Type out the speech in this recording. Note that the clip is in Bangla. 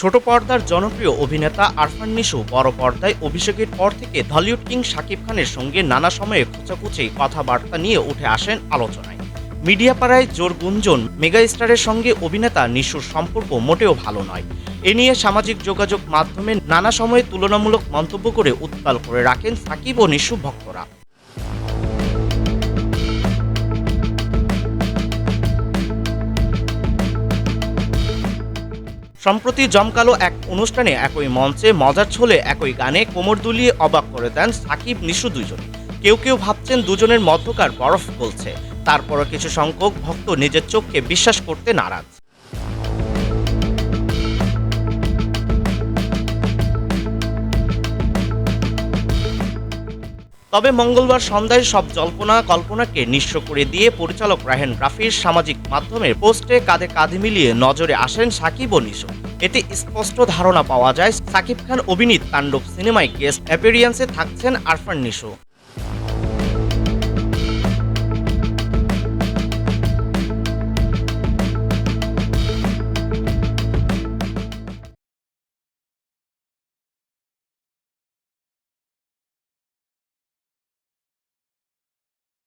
ছোট পর্দার জনপ্রিয় অভিনেতা আরফান নিশো বড় পর্দায় অভিষেকের পর থেকে হলিউড কিং শাকিব খানের সঙ্গে নানা সময়ে খোঁচাখুচি কথাবার্তা নিয়ে উঠে আসেন আলোচনায়। মিডিয়া পাড়ায় জোর গুঞ্জন মেগা স্টারের সঙ্গে অভিনেতা নিশোর সম্পর্ক মোটেও ভালো নয়। এ নিয়ে সামাজিক যোগাযোগ মাধ্যমে নানা সময়ে তুলনামূলক মন্তব্য করে উত্তাল করে রাখেন সাকিব ও নিশো ভক্তরা। সম্প্রতি জমকালো এক অনুষ্ঠানে একই মঞ্চে মজার ছলে একই গানে কোমর দুলিয়ে অবাক করে দেন সাকিব নিশো দুজন। কেউ কেউ ভাবছেন দুজনের মধ্যকার বরফ গলছে, তারপরও কিছু সংখ্যক ভক্ত নিজের চোখকে বিশ্বাস করতে নারাজ। তবে মঙ্গলবার সন্ধ্যায় সব জল্পনা কল্পনাকে নিঃস্ব করে দিয়ে পরিচালক রায়হান রাফির সামাজিক মাধ্যমের পোস্টে কাঁধে কাঁধ মিলিয়ে নজরে আসেন সাকিব ও নিশো। এতে স্পষ্ট ধারণা পাওয়া যায় সাকিব খান অভিনীত তাণ্ডব সিনেমায় গেস্ট অ্যাপিয়ারেন্সে থাকছেন আরফান নিশো।